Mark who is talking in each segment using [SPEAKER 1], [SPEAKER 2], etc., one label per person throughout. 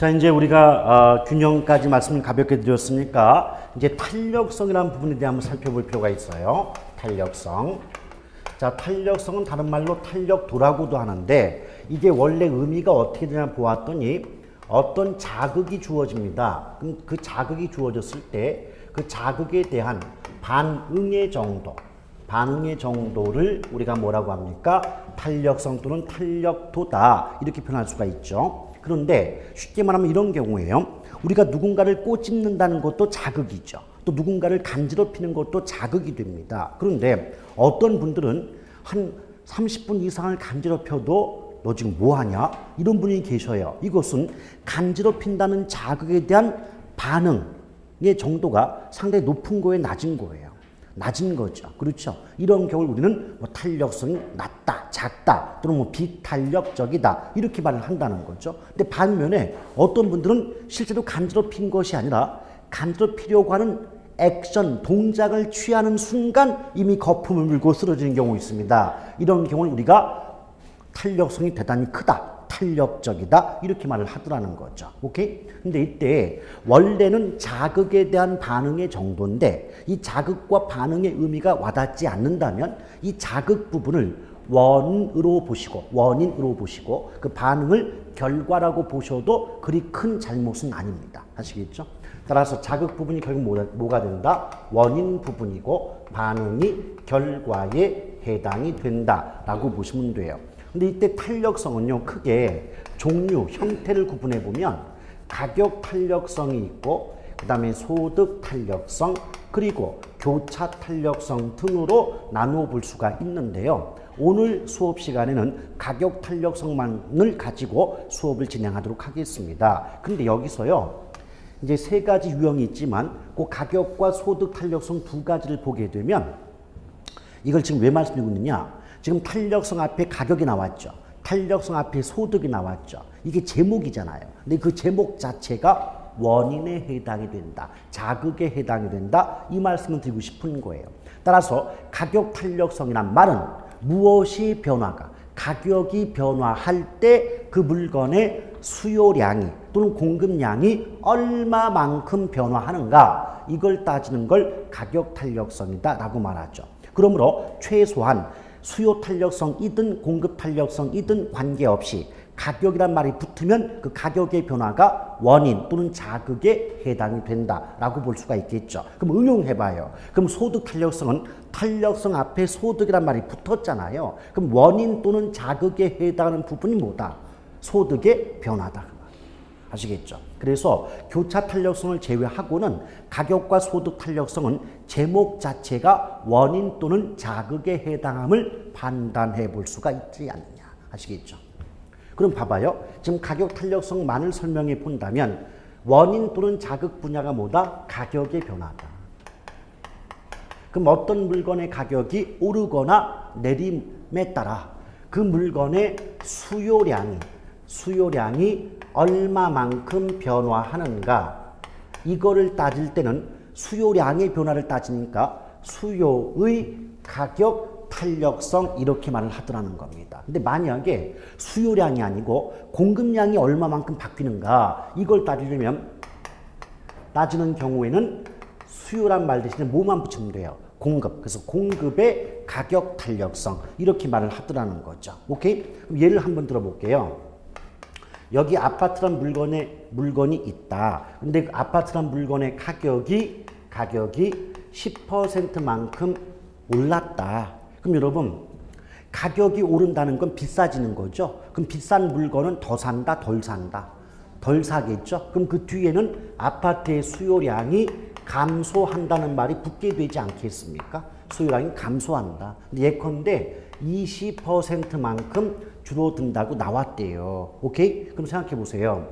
[SPEAKER 1] 자, 이제 우리가 균형까지 말씀을 가볍게 드렸으니까 이제 탄력성이라는 부분에 대해 한번 살펴볼 필요가 있어요. 탄력성. 자, 탄력성은 다른 말로 탄력도라고도 하는데 이게 원래 의미가 어떻게 되냐 보았더니 어떤 자극이 주어집니다. 그럼 그 자극이 주어졌을 때 그 자극에 대한 반응의 정도를 우리가 뭐라고 합니까? 탄력성 또는 탄력도다 이렇게 표현할 수가 있죠. 그런데 쉽게 말하면 이런 경우에요. 우리가 누군가를 꼬집는다는 것도 자극이죠. 또 누군가를 간지럽히는 것도 자극이 됩니다. 그런데 어떤 분들은 한 30분 이상을 간지럽혀도 너 지금 뭐하냐? 이런 분이 계셔요. 이것은 간지럽힌다는 자극에 대한 반응의 정도가 상당히 높은 거에 낮은 거예요. 낮은 거죠. 그렇죠. 이런 경우를 우리는 뭐 탄력성이 낮다, 작다, 또는 뭐 비탄력적이다 이렇게 말을 한다는 거죠. 근데 반면에 어떤 분들은 실제로 간지럽힌 것이 아니라 간지럽히려고 하는 액션, 동작을 취하는 순간 이미 거품을 물고 쓰러지는 경우 있습니다. 이런 경우를 우리가 탄력성이 대단히 크다, 탄력적이다 이렇게 말을 하더라는 거죠. 오케이? 근데 이때 원래는 자극에 대한 반응의 정도인데 이 자극과 반응의 의미가 와닿지 않는다면 이 자극 부분을 원인으로 보시고 그 반응을 결과라고 보셔도 그리 큰 잘못은 아닙니다. 아시겠죠? 따라서 자극 부분이 결국 뭐가 된다? 원인 부분이고 반응이 결과에 해당이 된다라고 보시면 돼요. 근데 이때 탄력성은요, 크게 종류, 형태를 구분해 보면 가격 탄력성이 있고 그 다음에 소득 탄력성 그리고 교차 탄력성 등으로 나누어 볼 수가 있는데요. 오늘 수업 시간에는 가격 탄력성만을 가지고 수업을 진행하도록 하겠습니다. 근데 여기서요, 이제 세 가지 유형이 있지만 그 가격과 소득 탄력성 두 가지를 보게 되면 이걸 지금 왜 말씀드리고 있느냐? 지금 탄력성 앞에 가격이 나왔죠. 탄력성 앞에 소득이 나왔죠. 이게 제목이잖아요. 근데 그 제목 자체가 원인에 해당이 된다. 자극에 해당이 된다. 이 말씀을 드리고 싶은 거예요. 따라서 가격 탄력성이란 말은 무엇이 변화가, 가격이 변화할 때 그 물건의 수요량이 또는 공급량이 얼마만큼 변화하는가 이걸 따지는 걸 가격 탄력성이다 라고 말하죠. 그러므로 최소한 수요 탄력성이든 공급 탄력성이든 관계없이 가격이란 말이 붙으면 그 가격의 변화가 원인 또는 자극에 해당이 된다라고 볼 수가 있겠죠. 그럼 응용해봐요. 그럼 소득 탄력성은 탄력성 앞에 소득이란 말이 붙었잖아요. 그럼 원인 또는 자극에 해당하는 부분이 뭐다? 소득의 변화다. 아시겠죠? 그래서 교차 탄력성을 제외하고는 가격과 소득 탄력성은 제목 자체가 원인 또는 자극에 해당함을 판단해 볼 수가 있지 않느냐. 아시겠죠? 그럼 봐봐요. 지금 가격 탄력성만을 설명해 본다면 원인 또는 자극 분야가 뭐다? 가격의 변화다. 그럼 어떤 물건의 가격이 오르거나 내림에 따라 그 물건의 수요량이 얼마만큼 변화하는가 이거를 따질 때는 수요량의 변화를 따지니까 수요의 가격 탄력성 이렇게 말을 하더라는 겁니다. 근데 만약에 수요량이 아니고 공급량이 얼마만큼 바뀌는가 이걸 따지는 경우에는 수요란 말 대신에 뭐만 붙이면 돼요? 공급. 그래서 공급의 가격 탄력성 이렇게 말을 하더라는 거죠. 오케이? 그럼 예를 한번 들어볼게요. 여기 아파트란 물건이 있다. 근데 그 아파트란 물건의 가격이 10%만큼 올랐다. 그럼 여러분 가격이 오른다는 건 비싸지는 거죠. 그럼 비싼 물건은 더 산다, 덜 산다? 덜 사겠죠. 그럼 그 뒤에는 아파트의 수요량이 감소한다는 말이 붙게 되지 않겠습니까? 수요량이 감소한다. 근데 예컨대 20%만큼 줄어든다고 나왔대요. 오케이? 그럼 생각해 보세요.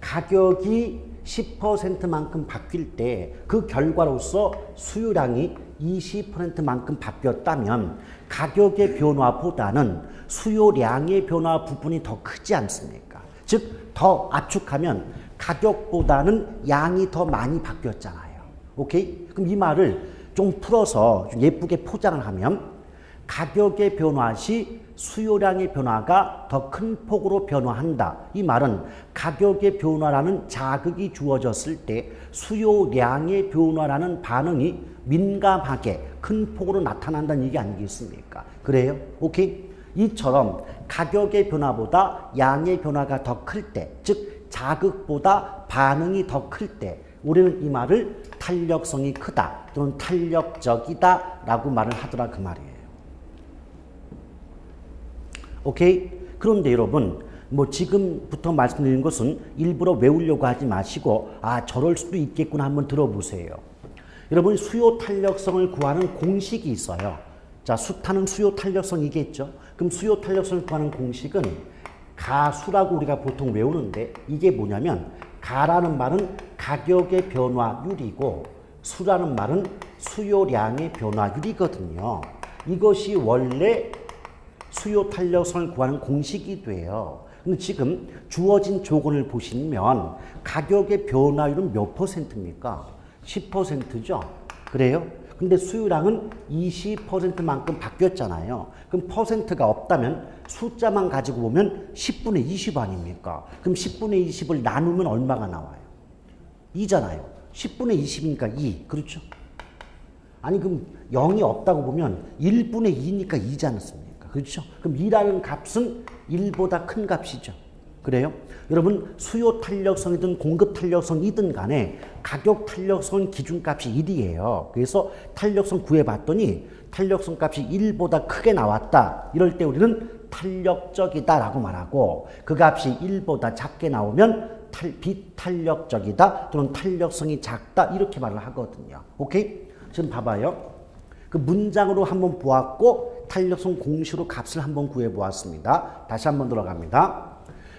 [SPEAKER 1] 가격이 10%만큼 바뀔 때 그 결과로서 수요량이 20%만큼 바뀌었다면 가격의 변화보다는 수요량의 변화 부분이 더 크지 않습니까? 즉, 더 압축하면 가격보다는 양이 더 많이 바뀌었잖아요. 오케이? 그럼 이 말을 좀 풀어서 좀 예쁘게 포장을 하면 가격의 변화 시 수요량의 변화가 더 큰 폭으로 변화한다. 이 말은 가격의 변화라는 자극이 주어졌을 때 수요량의 변화라는 반응이 민감하게 큰 폭으로 나타난다는 얘기 아니겠습니까? 그래요? 오케이? 이처럼 가격의 변화보다 양의 변화가 더 클 때, 즉 자극보다 반응이 더 클 때 우리는 이 말을 탄력성이 크다 또는 탄력적이다 라고 말을 하더라 그 말이에요. 오케이? 그런데 여러분 뭐 지금부터 말씀드리는 것은 일부러 외우려고 하지 마시고 아 저럴 수도 있겠구나 한번 들어보세요. 여러분 수요 탄력성을 구하는 공식이 있어요. 자, 수타는 수요 탄력성이겠죠. 그럼 수요 탄력성을 구하는 공식은 가수라고 우리가 보통 외우는데 이게 뭐냐면 가라는 말은 가격의 변화율이고 수라는 말은 수요량의 변화율이거든요. 이것이 원래 수요 탄력성을 구하는 공식이 돼요. 근데 지금 주어진 조건을 보시면 가격의 변화율은 몇 %입니까? 10%죠. 그래요? 근데 수요량은 20%만큼 바뀌었잖아요. 그럼 퍼센트가 없다면 숫자만 가지고 보면 10분의 20 아닙니까? 그럼 10분의 20을 나누면 얼마가 나와요? 2잖아요. 10분의 20이니까 2. 그렇죠? 아니 그럼 0이 없다고 보면 1분의 2니까 2지 않습니까? 그렇죠? 그럼 2라는 값은 1보다 큰 값이죠. 그래요? 여러분 수요 탄력성이든 공급 탄력성이든 간에 가격 탄력성 기준값이 1이에요. 그래서 탄력성 구해봤더니 탄력성 값이 1보다 크게 나왔다. 이럴 때 우리는 탄력적이다 라고 말하고 그 값이 1보다 작게 나오면 비탄력적이다 또는 탄력성이 작다 이렇게 말을 하거든요. 오케이? 지금 봐봐요. 그 문장으로 한번 보았고 탄력성 공식으로 값을 한번 구해보았습니다. 다시 한번 들어갑니다.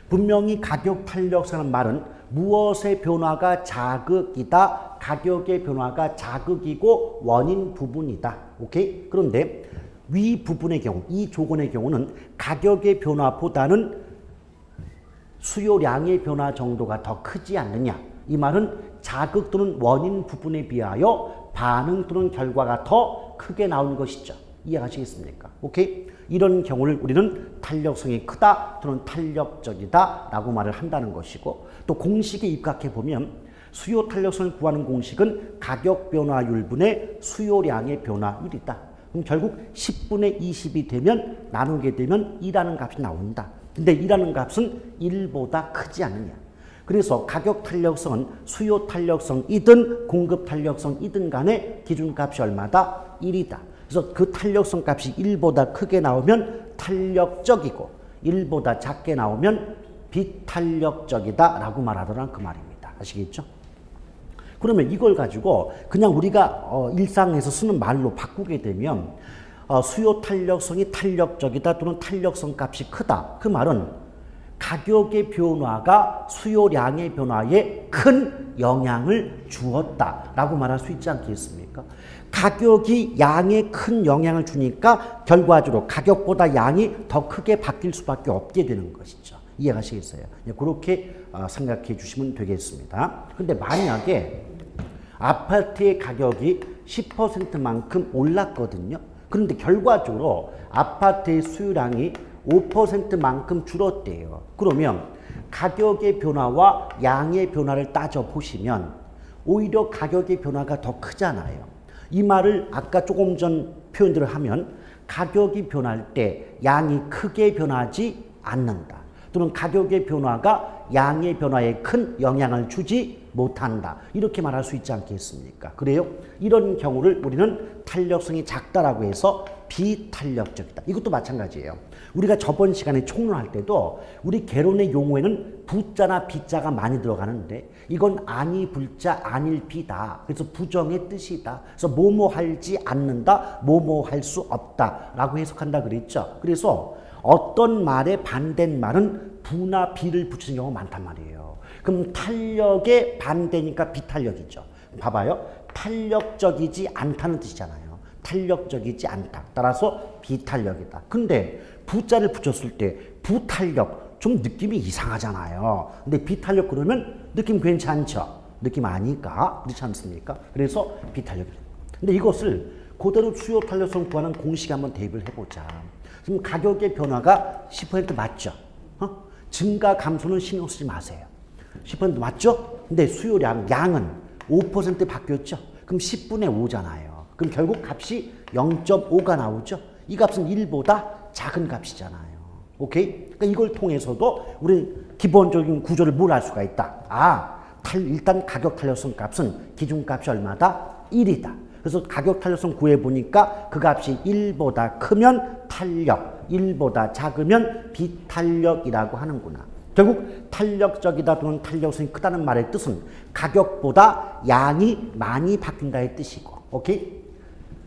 [SPEAKER 1] 분명히 가격 탄력성이라는 말은 무엇의 변화가 자극이다. 가격의 변화가 자극이고 원인 부분이다. 오케이? 그런데 위 부분의 경우, 이 조건의 경우는 가격의 변화보다는 수요량의 변화 정도가 더 크지 않느냐. 이 말은 자극 또는 원인 부분에 비하여 반응 또는 결과가 더 크게 나온 것이죠. 이해하시겠습니까? 오케이? 이런 경우를 우리는 탄력성이 크다 또는 탄력적이다 라고 말을 한다는 것이고 또 공식에 입각해 보면 수요 탄력성을 구하는 공식은 가격 변화율분의 수요량의 변화율이다. 그럼 결국 10분의 20이 되면 나누게 되면 2라는 값이 나온다. 근데 2라는 값은 1보다 크지 않느냐. 그래서 가격 탄력성은 수요 탄력성이든 공급 탄력성이든 간에 기준값이 얼마다? 1이다. 그래서 그 탄력성 값이 1보다 크게 나오면 탄력적이고 1보다 작게 나오면 비탄력적이다 라고 말하더란 그 말입니다. 아시겠죠? 그러면 이걸 가지고 그냥 우리가 일상에서 쓰는 말로 바꾸게 되면 수요 탄력성이 탄력적이다 또는 탄력성 값이 크다. 그 말은 가격의 변화가 수요량의 변화에 큰 영향을 주었다 라고 말할 수 있지 않겠습니까? 가격이 양에 큰 영향을 주니까 결과적으로 가격보다 양이 더 크게 바뀔 수밖에 없게 되는 것이죠. 이해가시겠어요? 그렇게 생각해 주시면 되겠습니다. 근데 만약에 아파트의 가격이 10%만큼 올랐거든요. 그런데 결과적으로 아파트의 수요량이 5%만큼 줄었대요. 그러면 가격의 변화와 양의 변화를 따져보시면 오히려 가격의 변화가 더 크잖아요. 이 말을 아까 조금 전 표현들을 하면 가격이 변할 때 양이 크게 변하지 않는다. 또는 가격의 변화가 양의 변화에 큰 영향을 주지 못한다. 이렇게 말할 수 있지 않겠습니까? 그래요? 이런 경우를 우리는 탄력성이 작다라고 해서 비탄력적이다. 이것도 마찬가지예요. 우리가 저번 시간에 총론할 때도 우리 개론의 용어에는 부자나 비자가 많이 들어가는데 이건 아니 불자 아닐 비다. 그래서 부정의 뜻이다. 그래서 뭐뭐 하지 않는다. 뭐뭐 할 수 없다 라고 해석한다 그랬죠. 그래서 어떤 말의 반대말은 부나 비를 붙이는 경우가 많단 말이에요. 그럼 탄력의 반대니까 비탄력이죠. 봐봐요. 탄력적이지 않다는 뜻이잖아요. 탄력적이지 않다. 따라서 비탄력이다. 근데 부자를 붙였을 때 부탄력 좀 느낌이 이상하잖아요. 근데 비탄력 그러면 느낌 괜찮죠? 느낌 아니까 그렇지 않습니까? 그래서 비탄력이다. 근데 이것을 그대로 수요 탄력성 구하는 공식에 한번 대입을 해보자. 지금 가격의 변화가 10% 맞죠? 증가 감소는 신경 쓰지 마세요. 10% 맞죠? 근데 수요량, 양은 5% 바뀌었죠? 그럼 10분의 5잖아요. 그럼 결국 값이 0.5가 나오죠? 이 값은 1보다 작은 값이잖아요. 오케이? 그러니까 이걸 통해서도 우리 기본적인 구조를 뭘 알 수가 있다. 일단 가격 탄력성 값은 기준값이 얼마다? 1이다. 그래서 가격 탄력성 구해보니까 그 값이 1보다 크면 탄력, 1보다 작으면 비탄력이라고 하는구나. 결국 탄력적이다 또는 탄력성이 크다는 말의 뜻은 가격보다 양이 많이 바뀐다의 뜻이고, 오케이?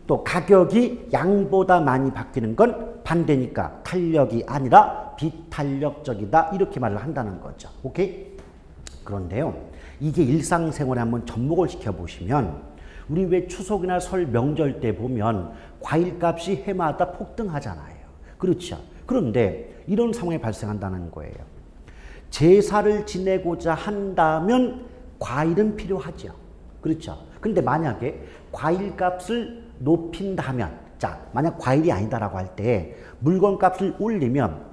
[SPEAKER 1] 또 가격이 양보다 많이 바뀌는 건 반대니까 탄력이 아니라 비탄력적이다 이렇게 말을 한다는 거죠. 오케이? 그런데요, 이게 일상생활에 한번 접목을 시켜보시면 우리 왜 추석이나 설 명절 때 보면 과일값이 해마다 폭등하잖아요. 그렇죠? 그런데 이런 상황이 발생한다는 거예요. 제사를 지내고자 한다면 과일은 필요하죠. 그렇죠? 근데 만약에 과일값을 높인다면, 자, 만약 과일이 아니다라고 할 때 물건값을 올리면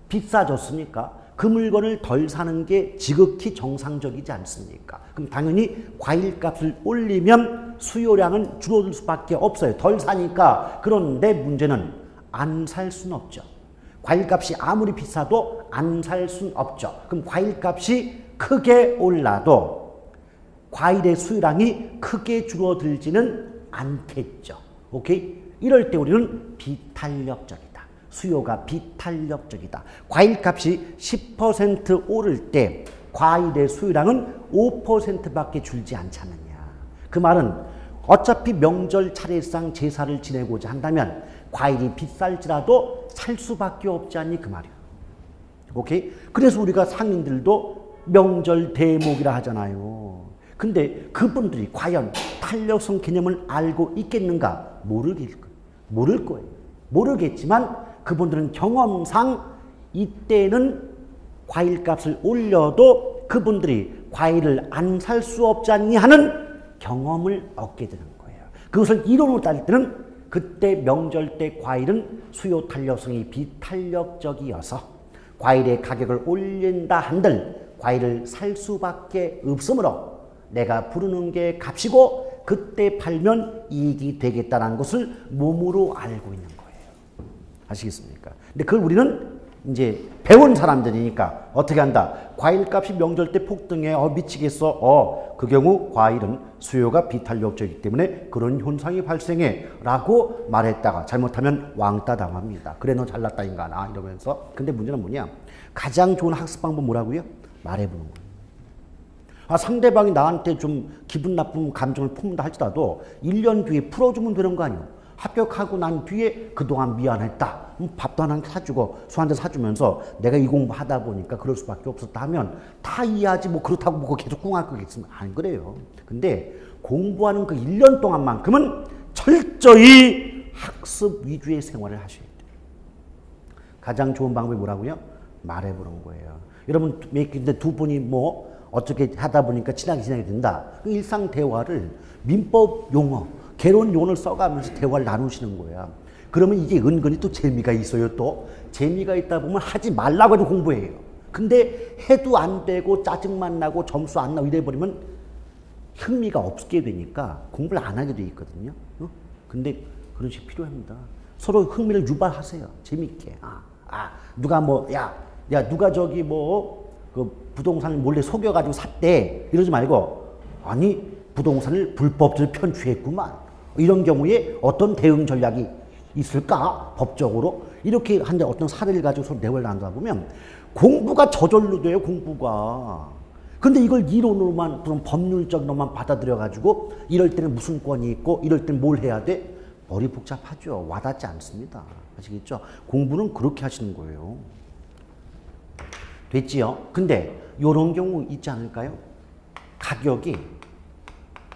[SPEAKER 1] 비싸졌으니까 그 물건을 덜 사는 게 지극히 정상적이지 않습니까? 그럼 당연히 과일값을 올리면 수요량은 줄어들 수밖에 없어요. 덜 사니까. 그런데 문제는 안 살 수는 없죠. 과일값이 아무리 비싸도 안 살 수는 없죠. 그럼 과일값이 크게 올라도 과일의 수요량이 크게 줄어들지는 않겠죠. 오케이? 이럴 때 우리는 비탄력적이다. 수요가 비탄력적이다. 과일값이 10% 오를 때 과일의 수요량은 5%밖에 줄지 않잖느냐. 그 말은 어차피 명절 차례상 제사를 지내고자 한다면 과일이 비쌀지라도 살 수밖에 없지 않니 그 말이야. 오케이? 그래서 우리가 상인들도 명절 대목이라 하잖아요. 근데 그분들이 과연 탄력성 개념을 알고 있겠는가? 모를 거예요. 모르겠지만 그분들은 경험상 이때는 과일값을 올려도 그분들이 과일을 안 살 수 없지 않니 하는 경험을 얻게 되는 거예요. 그것을 이론으로 따질 때는 그때 명절 때 과일은 수요 탄력성이 비탄력적이어서 과일의 가격을 올린다 한들 과일을 살 수밖에 없으므로 내가 부르는 게 값이고 그때 팔면 이익이 되겠다는 것을 몸으로 알고 있는 거예요. 아시겠습니까? 근데 그걸 우리는 이제 배운 사람들이니까 어떻게 한다? 과일값이 명절 때 폭등해. 미치겠어. 그 경우 과일은 수요가 비탄력적이기 때문에 그런 현상이 발생해. 라고 말했다가 잘못하면 왕따 당합니다. 그래 너 잘났다 인간아 이러면서. 근데 문제는 뭐냐? 가장 좋은 학습 방법 뭐라고요? 말해보는 거예요. 상대방이 나한테 좀 기분 나쁜 감정을 품는다 할지라도 1년 뒤에 풀어주면 되는 거 아니에요. 합격하고 난 뒤에 그동안 미안했다. 밥도 하나 사주고 술 한잔 사주면서 내가 이 공부하다 보니까 그럴 수밖에 없었다 하면 다 이해하지. 뭐 그렇다고 뭐 계속 꿍할 거겠으면 안 그래요. 근데 공부하는 그 1년 동안만큼은 철저히 학습 위주의 생활을 하셔야 돼요. 가장 좋은 방법이 뭐라고요? 말해보는 거예요. 여러분 근데 두 분이 뭐 어떻게 하다 보니까 친하게 지내게 된다. 일상 대화를 민법 용어, 개론 용어를 써가면서 대화를 나누시는 거야. 그러면 이게 은근히 또 재미가 있어요. 또 재미가 있다 보면 하지 말라고 해도 공부해요. 근데 해도 안 되고 짜증만 나고 점수 안 나고 이래버리면 흥미가 없게 되니까 공부를 안 하게 돼 있거든요. 근데 그런 식이 필요합니다. 서로 흥미를 유발하세요. 재밌게. 누가 뭐 야 누가 저기 뭐 그 부동산을 몰래 속여가지고 샀대 이러지 말고 아니 부동산을 불법적으로 편취했구만. 이런 경우에 어떤 대응 전략이 있을까? 법적으로 이렇게 한데 어떤 사례를 가지고 서로 대화를 나누다 보면 공부가 저절로 돼요. 공부가. 근데 이걸 이론으로만 그런 법률적으로만 받아들여 가지고 이럴 때는 무슨 권이 있고 이럴 때는 뭘 해야 돼? 머리 복잡하죠. 와닿지 않습니다. 아시겠죠? 공부는 그렇게 하시는 거예요. 됐지요? 근데 이런 경우 있지 않을까요? 가격이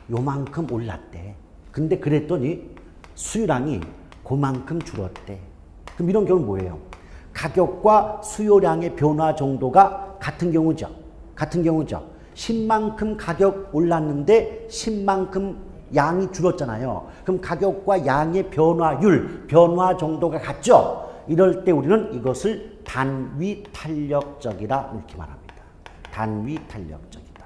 [SPEAKER 1] 요만큼 올랐대. 근데 그랬더니 수요량이 그만큼 줄었대. 그럼 이런 경우는 뭐예요? 가격과 수요량의 변화 정도가 같은 경우죠. 같은 경우죠. 10만큼 가격 올랐는데 10만큼 양이 줄었잖아요. 그럼 가격과 양의 변화율, 변화 정도가 같죠? 이럴 때 우리는 이것을 단위탄력적이라 이렇게 말합니다. 단위탄력적이다.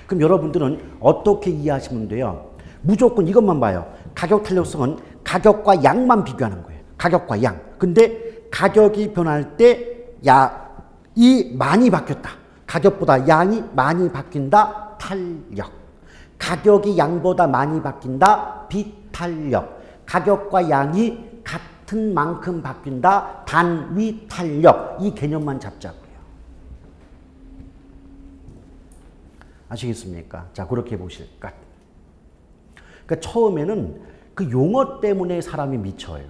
[SPEAKER 1] 그럼 여러분들은 어떻게 이해하시면 돼요? 무조건 이것만 봐요. 가격 탄력성은 가격과 양만 비교하는 거예요. 가격과 양. 근데 가격이 변할 때 이 많이 바뀌었다. 가격보다 양이 많이 바뀐다. 탄력. 가격이 양보다 많이 바뀐다. 비탄력. 가격과 양이 같은 만큼 바뀐다. 단위탄력. 이 개념만 잡자고요. 아시겠습니까? 자, 그렇게 보실까? 그러니까 처음에는 그 용어 때문에 사람이 미쳐요.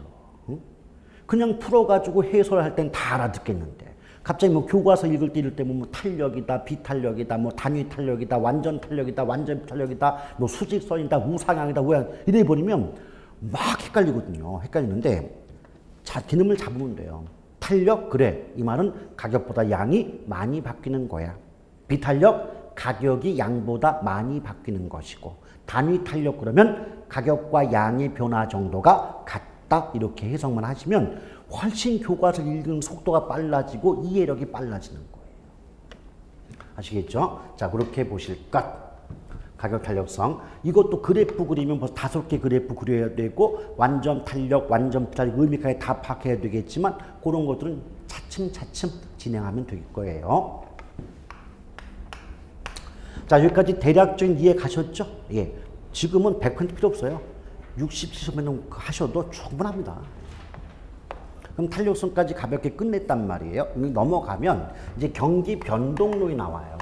[SPEAKER 1] 그냥 풀어가지고 해설할 땐 다 알아듣겠는데 갑자기 뭐 교과서 읽을 때 이럴 때 뭐 탄력이다, 비탄력이다, 뭐 단위 탄력이다, 완전 탄력이다, 완전 탄력이다, 뭐 수직선이다, 우상향이다, 우양 이래 버리면 막 헷갈리거든요. 헷갈리는데 자, 개념을 잡으면 돼요. 탄력 그래. 이 말은 가격보다 양이 많이 바뀌는 거야. 비탄력 가격이 양보다 많이 바뀌는 것이고 단위 탄력 그러면 가격과 양의 변화 정도가 같다. 이렇게 해석만 하시면 훨씬 교과서를 읽는 속도가 빨라지고 이해력이 빨라지는 거예요. 아시겠죠? 자, 그렇게 보실 것. 가격 탄력성. 이것도 그래프 그리면 벌써 5개 그래프 그려야 되고 완전 탄력, 완전 비탄력 의미까지 다 파악해야 되겠지만 그런 것들은 차츰차츰 진행하면 될 거예요. 자, 여기까지 대략적인 이해 가셨죠? 예. 지금은 100% 필요 없어요. 60, 70분 하셔도 충분합니다. 그럼 탄력성까지 가볍게 끝냈단 말이에요. 넘어가면 이제 경기 변동론이 나와요.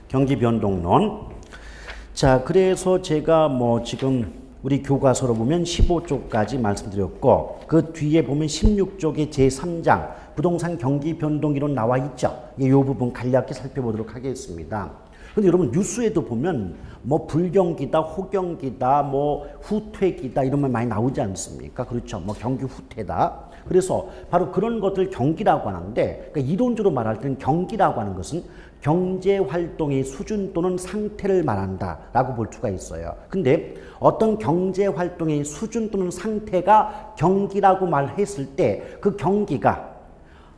[SPEAKER 1] 경기 변동론. 자, 그래서 제가 뭐 지금 우리 교과서로 보면 15쪽까지 말씀드렸고 그 뒤에 보면 16쪽의 제3장 부동산 경기 변동 이론 나와 있죠. 이 부분 간략히 살펴보도록 하겠습니다. 근데 여러분 뉴스에도 보면 뭐 불경기다, 호경기다, 뭐 후퇴기다 이런 말 많이 나오지 않습니까? 그렇죠. 뭐 경기 후퇴다. 그래서 바로 그런 것들 경기라고 하는데 그러니까 이론적으로 말할 때는 경기라고 하는 것은 경제활동의 수준 또는 상태를 말한다라고 볼 수가 있어요. 근데 어떤 경제활동의 수준 또는 상태가 경기라고 말했을 때 그 경기가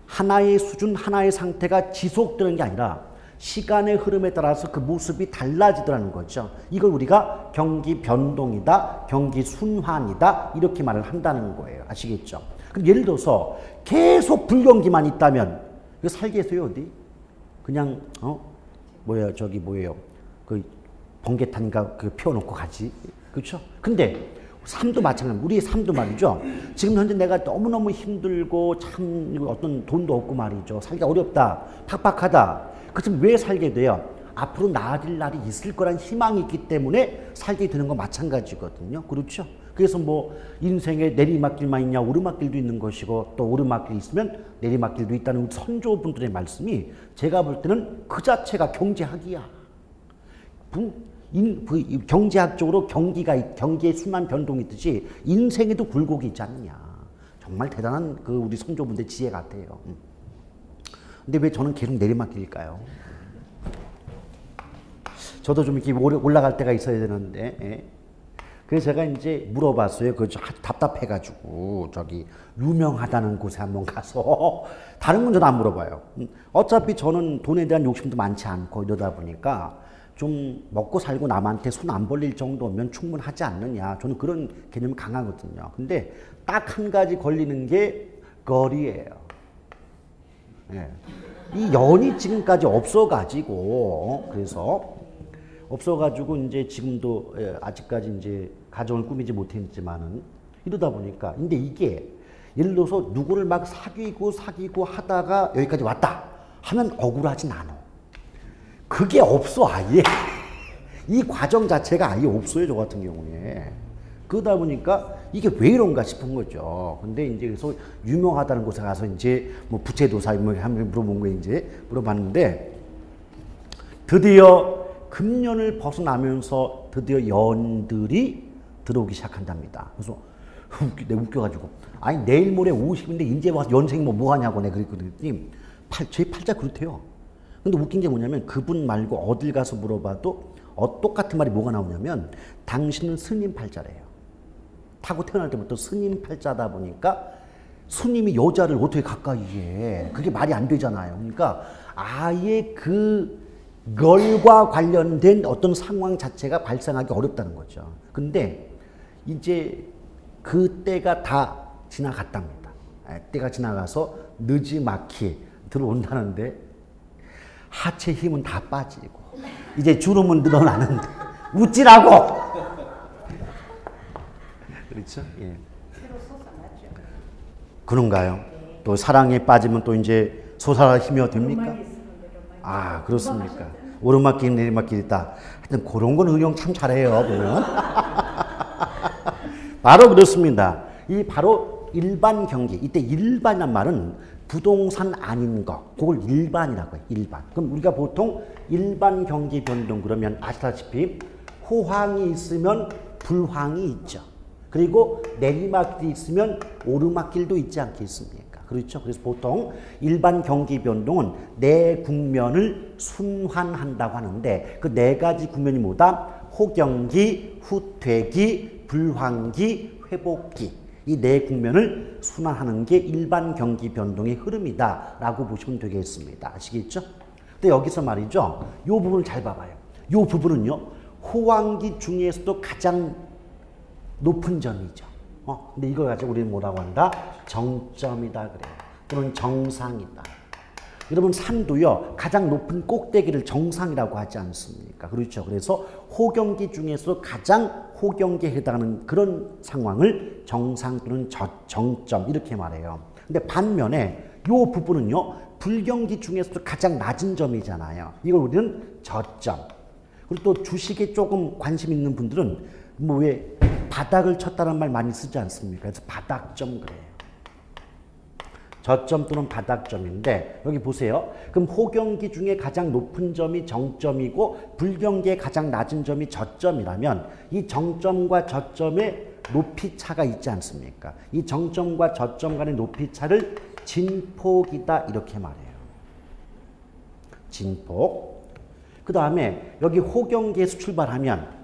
[SPEAKER 1] 하나의 수준, 하나의 상태가 지속되는 게 아니라 시간의 흐름에 따라서 그 모습이 달라지더라는 거죠. 이걸 우리가 경기 변동이다, 경기 순환이다 이렇게 말을 한다는 거예요. 아시겠죠? 그럼 예를 들어서 계속 불경기만 있다면 이거 살겠어요 어디? 그냥 뭐예요? 그 번개탄인가 그 피워놓고 가지. 그렇죠? 근데 삶도 마찬가지입니다. 우리의 삶도 말이죠. 지금 현재 내가 너무너무 힘들고 참 어떤 돈도 없고 말이죠. 살기가 어렵다. 팍팍하다. 그렇지만 왜 살게 돼요? 앞으로 나아질 날이 있을 거란 희망이 있기 때문에 살게 되는 건 마찬가지거든요. 그렇죠? 그래서 뭐 인생에 내리막길만 있냐 오르막길도 있는 것이고 또 오르막길이 있으면 내리막길도 있다는 선조분들의 말씀이 제가 볼 때는 그 자체가 경제학이야. 경제학적으로 경기의 순환 변동이 있듯이 인생에도 굴곡이 있지 않느냐. 정말 대단한 그 우리 선조분들의 지혜 같아요. 근데 왜 저는 계속 내리막길일까요? 저도 좀 이렇게 올라갈 때가 있어야 되는데. 예. 그래서 제가 이제 물어봤어요. 그 답답해가지고 저기 유명하다는 곳에 한번 가서 다른 건 저도 안 물어봐요. 어차피 저는 돈에 대한 욕심도 많지 않고 이러다 보니까 좀 먹고 살고 남한테 손 안 벌릴 정도면 충분하지 않느냐. 저는 그런 개념이 강하거든요. 근데 딱 한 가지 걸리는 게 거리예요. 예. 이 연이 지금까지 없어가지고 그래서 없어가지고 이제 지금도 아직까지 이제 가정을 꾸미지 못했지만은 이러다 보니까 근데 이게 예를 들어서 누구를 막 사귀고 하다가 여기까지 왔다 하면 억울하진 않아. 그게 없어 아예. 이 과정 자체가 아예 없어요 저 같은 경우에. 그러다 보니까 이게 왜 이런가 싶은 거죠. 근데 이제 그래서 유명하다는 곳에 가서 이제 뭐 부채도사 뭐 한번 물어본 거예요. 이제 물어봤는데 드디어 금년을 벗어나면서 드디어 연들이 들어오기 시작한답니다. 그래서 내가 웃겨가지고 아니 내일 모레 50인데 이제 와서 연생이 뭐 하냐고 내가 그랬거든요. 제 팔자 그렇대요. 근데 웃긴 게 뭐냐면 그분 말고 어딜 가서 물어봐도 똑같은 말이 뭐가 나오냐면 당신은 스님 팔자래요. 타고 태어날 때부터 스님 팔자다 보니까 스님이 여자를 어떻게 가까이 해. 그게 말이 안 되잖아요. 그러니까 아예 그걸과 관련된 어떤 상황 자체가 발생하기 어렵다는 거죠. 근데 이제 그 때가 다 지나갔답니다. 때가 지나가서 느지막히 들어온다는데 하체 힘은 다 빠지고 이제 주름은 늘어나는데 웃지라고. 그렇죠? 예. 그런가요? 또 사랑에 빠지면 또 이제 솟아나시며 됩니까? 아, 그렇습니까? 오르막길 내리막길 있다. 하여튼 그런 건 응용 참 잘해요. 그러면. 바로 그렇습니다. 이 바로 일반 경기. 이때 일반이란 말은 부동산 아닌 거. 그걸 일반이라고 해요. 일반. 그럼 우리가 보통 일반 경기 변동 그러면 아시다시피 호황이 있으면 불황이 있죠. 그리고 내리막길이 있으면 오르막길도 있지 않겠습니까? 그렇죠? 그래서 보통 일반 경기 변동은 네 국면을 순환한다고 하는데 그 네 가지 국면이 뭐다? 호경기, 후퇴기, 불황기, 회복기. 이 네 국면을 순환하는 게 일반 경기 변동의 흐름이다라고 보시면 되겠습니다. 아시겠죠? 근데 여기서 말이죠. 이 부분을 잘 봐봐요. 이 부분은요. 호황기 중에서도 가장 높은 점이죠. 근데 이걸 가지고 우리는 뭐라고 한다? 정점이다 그래요. 또는 정상이다. 여러분 산도요. 가장 높은 꼭대기를 정상이라고 하지 않습니까? 그렇죠. 그래서 호경기 중에서도 가장 호경기에 해당하는 그런 상황을 정상 또는 정점 이렇게 말해요. 근데 반면에 이 부분은요. 불경기 중에서도 가장 낮은 점이잖아요. 이걸 우리는 저점. 그리고 또 주식에 조금 관심 있는 분들은 뭐 왜 바닥을 쳤다는 말 많이 쓰지 않습니까? 그래서 바닥점 그래요. 저점 또는 바닥점인데 여기 보세요. 그럼 호경기 중에 가장 높은 점이 정점이고 불경기의 가장 낮은 점이 저점이라면 이 정점과 저점의 높이 차가 있지 않습니까? 이 정점과 저점 간의 높이 차를 진폭이다 이렇게 말해요. 진폭. 그 다음에 여기 호경기에서 출발하면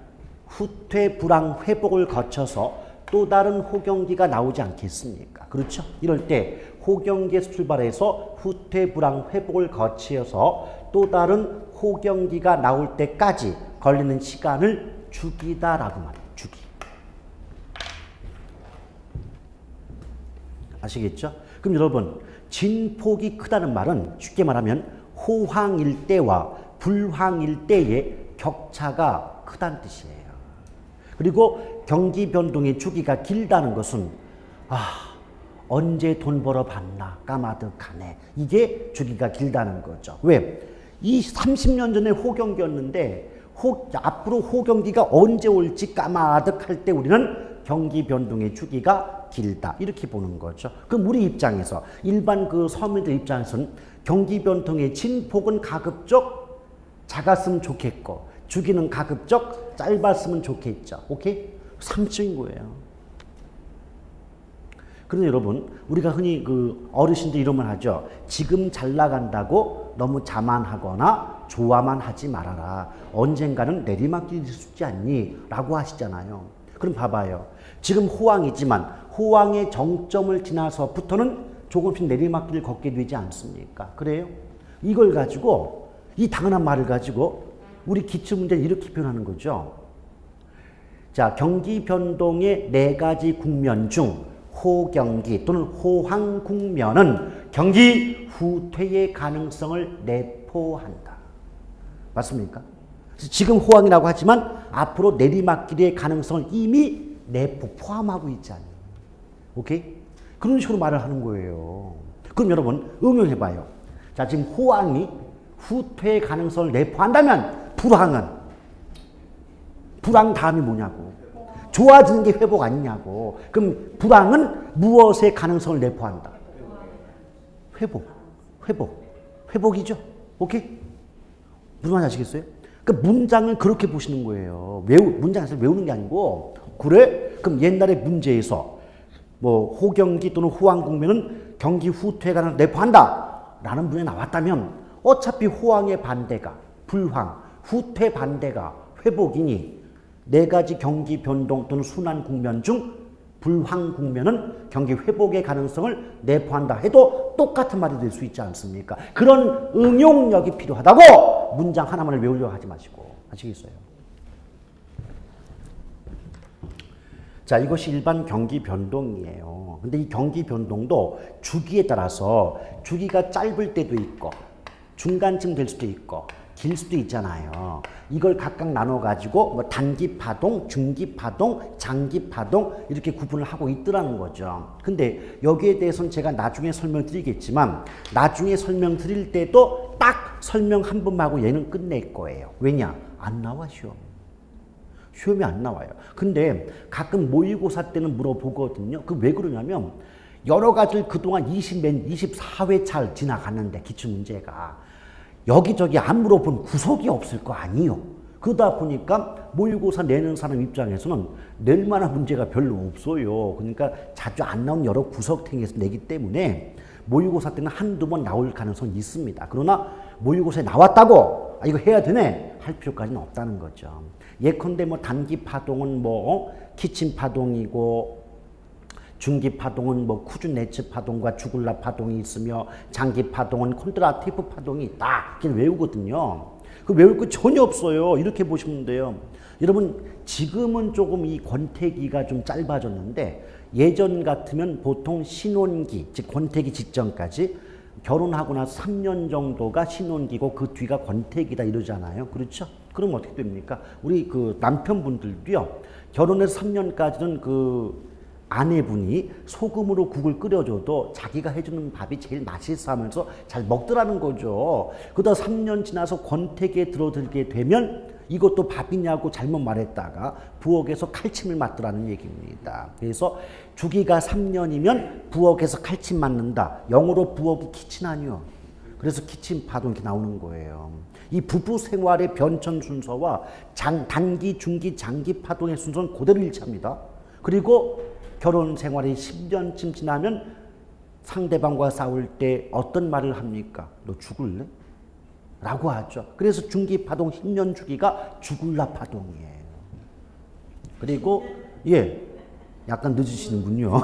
[SPEAKER 1] 후퇴, 불황, 회복을 거쳐서 또 다른 호경기가 나오지 않겠습니까? 그렇죠? 이럴 때 호경기에서 출발해서 후퇴, 불황, 회복을 거쳐서 또 다른 호경기가 나올 때까지 걸리는 시간을 주기다라고 말해요. 주기. 아시겠죠? 그럼 여러분 진폭이 크다는 말은 쉽게 말하면 호황일 때와 불황일 때의 격차가 크다는 뜻이에요. 그리고 경기 변동의 주기가 길다는 것은 언제 돈 벌어 봤나 까마득하네. 이게 주기가 길다는 거죠. 왜? 이 30년 전에 호경기였는데 앞으로 호경기가 언제 올지 까마득할 때 우리는 경기 변동의 주기가 길다. 이렇게 보는 거죠. 그럼 우리 입장에서 일반 그 서민들 입장에서는 경기 변동의 진폭은 가급적 작았으면 좋겠고 주기는 가급적 짧았으면 좋겠죠. 오케이? 3층인 거예요. 그런데 여러분 우리가 흔히 그 어르신들 이런 말 하죠. 지금 잘 나간다고 너무 자만하거나 좋아만 하지 말아라. 언젠가는 내리막길이 있지 않니? 라고 하시잖아요. 그럼 봐봐요. 지금 호황이지만 호황의 정점을 지나서부터는 조금씩 내리막길을 걷게 되지 않습니까? 그래요? 이걸 가지고 이 당연한 말을 가지고 우리 기출문제를 이렇게 표현하는 거죠. 자, 경기 변동의 네 가지 국면 중 호경기 또는 호황 국면은 경기 후퇴의 가능성을 내포한다. 맞습니까? 지금 호황이라고 하지만 앞으로 내리막길의 가능성을 이미 포함하고 있지 않나요? 오케이? 그런 식으로 말을 하는 거예요. 그럼 여러분 응용해봐요. 자, 지금 호황이 후퇴의 가능성을 내포한다면 불황 다음이 뭐냐고. 좋아지는 게 회복 아니냐고. 그럼 불황은 무엇의 가능성을 내포한다? 회복이죠. 오케이? 무슨 말인지 아시겠어요? 그 문장을 그렇게 보시는 거예요. 문장에서 외우는 게 아니고, 그래? 그럼 옛날의 문제에서 뭐 호경기 또는 호황 국면은 경기 후퇴가 내포한다 라는 문제 나왔다면 어차피 호황의 반대가 불황, 후퇴 반대가 회복이니 네 가지 경기 변동 또는 순환 국면 중 불황 국면은 경기 회복의 가능성을 내포한다 해도 똑같은 말이 될 수 있지 않습니까? 그런 응용력이 필요하다고 문장 하나만을 외우려고 하지 마시고. 아시겠어요? 자, 이것이 일반 경기 변동이에요. 근데 이 경기 변동도 주기에 따라서 주기가 짧을 때도 있고 중간쯤 될 수도 있고 길 수도 있잖아요. 이걸 각각 나눠가지고 뭐 단기 파동, 중기 파동, 장기 파동 이렇게 구분을 하고 있더라는 거죠. 근데 여기에 대해서는 제가 나중에 설명드리겠지만 나중에 설명드릴 때도 딱 설명 한 번만 하고 얘는 끝낼 거예요. 왜냐? 안 나와 시험. 시험이 안 나와요. 근데 가끔 모의고사 때는 물어보거든요. 그 왜 그러냐면 여러 가지를 그동안 24회차를 지나갔는데 기출문제가 여기저기 안 물어본 구석이 없을 거 아니에요. 그러다 보니까 모의고사 내는 사람 입장에서는 낼 만한 문제가 별로 없어요. 그러니까 자주 안 나온 여러 구석탱이에서 내기 때문에 모의고사 때는 한두 번 나올 가능성이 있습니다. 그러나 모의고사에 나왔다고 이거 해야 되네 할 필요까지는 없다는 거죠. 예컨대 뭐 단기 파동은 뭐 키친 파동이고 중기 파동은 뭐 쿠즈네츠 파동과 주굴라 파동이 있으며 장기 파동은 콘드라티프 파동이 있다. 그냥 외우거든요. 그 외울 거 전혀 없어요. 이렇게 보시면 돼요. 여러분 지금은 조금 이 권태기가 좀 짧아졌는데 예전 같으면 보통 신혼기, 즉 권태기 직전까지 결혼하고 나서 3년 정도가 신혼기고 그 뒤가 권태기다 이러잖아요. 그렇죠? 그럼 어떻게 됩니까? 우리 그 남편분들도요. 결혼해서 3년까지는 그 아내분이 소금으로 국을 끓여줘도 자기가 해주는 밥이 제일 맛있어 하면서 잘 먹더라는 거죠. 그러다 3년 지나서 권태기에 들어들게 되면 이것도 밥이냐고 잘못 말했다가 부엌에서 칼침을 맞더라는 얘기입니다. 그래서 주기가 3년이면 부엌에서 칼침 맞는다. 영어로 부엌이 키친 아니요. 그래서 키친 파동 이렇게 나오는 거예요. 이 부부 생활의 변천 순서와 단기, 중기, 장기 파동의 순서는 그대로 일치합니다. 그리고 결혼 생활이 10년쯤 지나면 상대방과 싸울 때 어떤 말을 합니까? 너 죽을래? 라고 하죠. 그래서 중기 파동 10년 주기가 죽을라 파동이에요. 그리고 약간 늦으시는군요.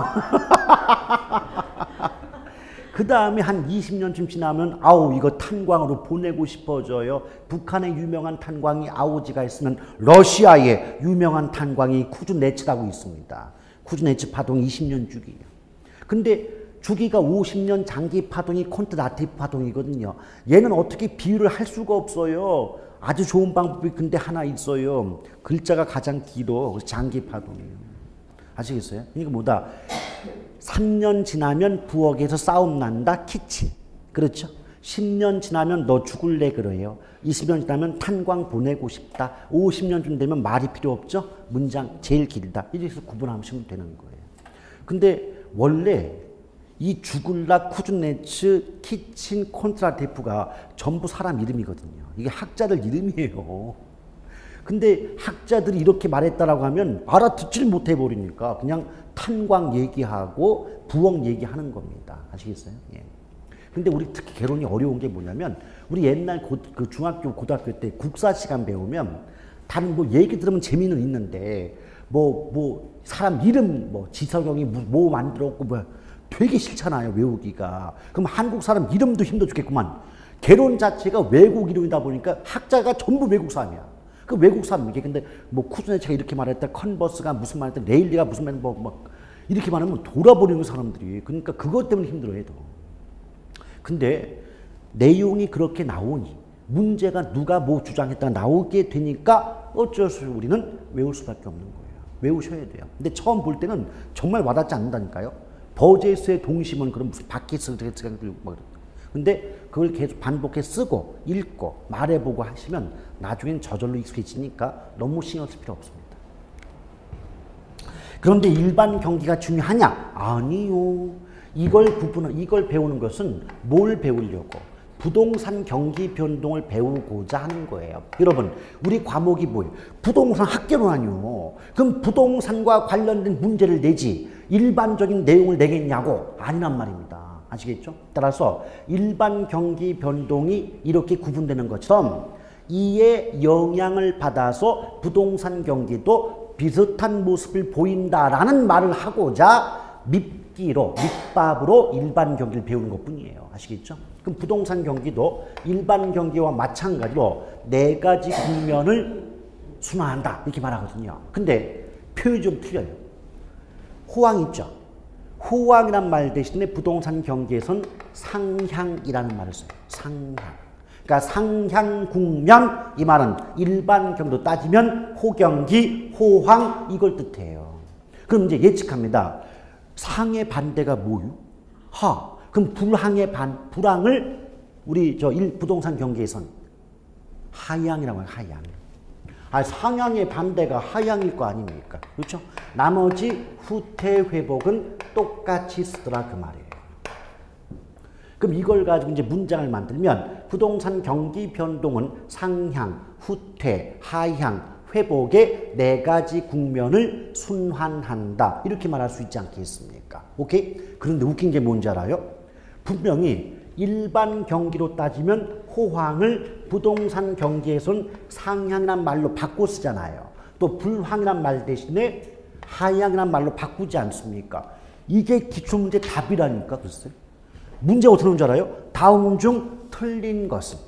[SPEAKER 1] 그 다음에 한 20년쯤 지나면 아우 이거 탄광으로 보내고 싶어져요. 북한의 유명한 탄광이 아우지가 있으면 러시아의 유명한 탄광이 쿠즈네츠라고 있습니다. 쿠즈네츠 파동이 20년 주기예요. 근데 주기가 50년 장기 파동이 콘트라티프 파동이거든요. 얘는 어떻게 비유를 할 수가 없어요. 아주 좋은 방법이 근데 하나 있어요. 글자가 가장 길어. 장기 파동이에요. 아시겠어요? 이거 뭐다? 3년 지나면 부엌에서 싸움 난다. 키친. 그렇죠? 10년 지나면 너 죽을래 그래요. 20년 지나면 탄광 보내고 싶다. 50년쯤 되면 말이 필요 없죠. 문장 제일 길다. 이렇게 해서 구분하시면 되는 거예요. 근데 원래 이 주굴라, 쿠즈네츠, 키친, 콘트라테프가 전부 사람 이름이거든요. 이게 학자들 이름이에요. 근데 학자들이 이렇게 말했다라고 하면 알아듣질 못해 버리니까 그냥 탄광 얘기하고 부엌 얘기하는 겁니다. 아시겠어요? 예. 근데 우리 특히 개론이 어려운 게 뭐냐면 우리 옛날 그 중학교 고등학교 때 국사 시간 배우면 다른 뭐 얘기 들으면 재미는 있는데 뭐 사람 이름 뭐 지석영이 뭐 만들었고 뭐 되게 싫잖아요 외우기가. 그럼 한국 사람 이름도 힘들어 죽겠구만. 개론 자체가 외국 이름이다 보니까 학자가 전부 외국 사람이야. 그 외국 사람 이게 근데 뭐 쿠즈네츠가 이렇게 말했다, 컨버스가 무슨 말했다, 레일리가 무슨 말 뭐 이렇게 말하면 돌아버리는 사람들이. 그러니까 그것 때문에 힘들어해도. 근데 내용이 그렇게 나오니 문제가 누가 뭐 주장했다 나오게 되니까 어쩔 수 없이 우리는 외울 수밖에 없는 거예요. 외우셔야 돼요. 근데 처음 볼 때는 정말 와닿지 않는다니까요. 버제스의 동심은 그런 무슨 바퀴스 뭐 근데 그걸 계속 반복해 쓰고 읽고 말해보고 하시면 나중엔 저절로 익숙해지니까 너무 신경 쓸 필요 없습니다. 그런데 일반 경기가 중요하냐? 아니요. 이걸 배우는 것은 뭘 배우려고? 부동산 경기 변동을 배우고자 하는 거예요. 여러분, 우리 과목이 뭐예요? 부동산 학개론 아니요. 그럼 부동산과 관련된 문제를 내지 일반적인 내용을 내겠냐고? 아니란 말입니다. 아시겠죠? 따라서 일반 경기 변동이 이렇게 구분되는 것처럼 이에 영향을 받아서 부동산 경기도 비슷한 모습을 보인다라는 말을 하고자 밑밥으로 일반 경기를 배우는 것뿐이에요. 아시겠죠? 그럼 부동산 경기도 일반 경기와 마찬가지로 네 가지 국면을 순환한다 이렇게 말하거든요. 근데 표현이 좀 틀려요. 호황 있죠? 호황이란 말 대신에 부동산 경기에선 상향이라는 말을 써요. 상향. 그러니까 상향 국면 이 말은 일반 경기로 따지면 호경기, 호황 이걸 뜻해요. 그럼 이제 예측합니다. 상의 반대가 뭐요? 하. 그럼 불황을 우리 부동산 경기에선 하향이라고 해요. 하향. 상향의 반대가 하향일 거 아닙니까? 그렇죠? 나머지 후퇴 회복은 똑같이 쓰더라 그 말이에요. 그럼 이걸 가지고 이제 문장을 만들면 부동산 경기 변동은 상향, 후퇴, 하향, 회복의 네 가지 국면을 순환한다. 이렇게 말할 수 있지 않겠습니까? 오케이? 그런데 웃긴 게 뭔지 알아요? 분명히 일반 경기로 따지면 호황을 부동산 경기에선 상향이란 말로 바꿔 쓰잖아요. 또 불황이란 말 대신에 하향이란 말로 바꾸지 않습니까? 이게 기출문제 답이라니까 글쎄. 문제가 어떻게 나오는 줄 알아요? 다음 중 틀린 것은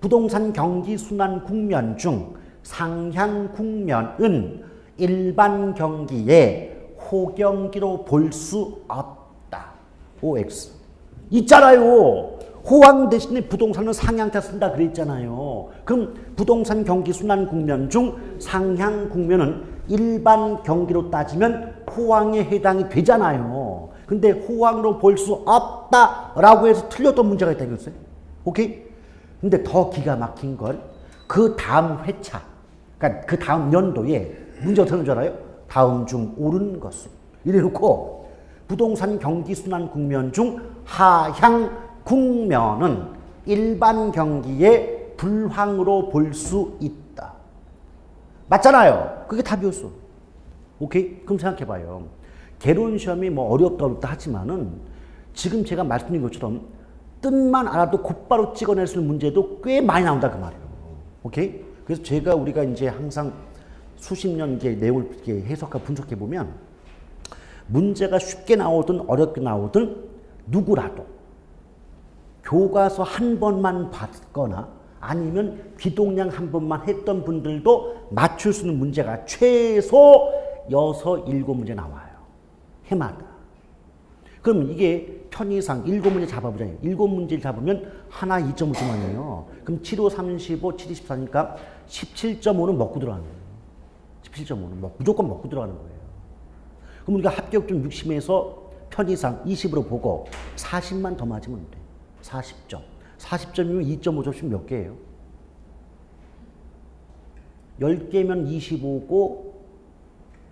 [SPEAKER 1] 부동산 경기 순환 국면 중 상향 국면은 일반 경기에 호경기로 볼 수 없다. OX. 있잖아요. 호황 대신에 부동산은 상향타 쓴다 그랬잖아요. 그럼 부동산 경기 순환 국면 중 상향 국면은 일반 경기로 따지면 호황에 해당이 되잖아요. 근데 호황으로 볼 수 없다라고 해서 틀렸던 문제가 있다는 거였어요. 오케이? 근데 더 기가 막힌 건 그 다음 회차, 그러니까 그 다음 연도에 문제 어떻게 하는 줄 알아요? 다음 중 옳은 것은. 이래놓고 부동산 경기 순환 국면 중 하향 국면은 일반 경기의 불황으로 볼 수 있다. 맞잖아요. 그게 답이었어. 오케이? 그럼 생각해봐요. 개론 시험이 뭐 어렵다 하지만은 지금 제가 말씀드린 것처럼 뜻만 알아도 곧바로 찍어낼 수 있는 문제도 꽤 많이 나온다 그 말이에요. 오케이? 그래서 우리가 이제 항상 수십 년 이제 내용을 이렇게 해석하고 분석해 보면 문제가 쉽게 나오든 어렵게 나오든 누구라도 교과서 한 번만 봤거나 아니면 귀동량 한 번만 했던 분들도 맞출 수 있는 문제가 최소 6, 7문제 나와요. 해마다. 그럼 이게 편의상 7문제 잡아보잖아요. 7문제를 잡으면 하나 2.5점만이에요. 그럼 7, 5, 35, 7, 24니까 17.5는 먹고 들어가는 거예요. 17.5는 무조건 먹고 들어가는 거예요. 그럼 우리가 합격점 60에서 편의상 20으로 보고 40만 더 맞으면 돼. 40점. 40점이면 2.5점씩 몇 개예요? 10개면 25고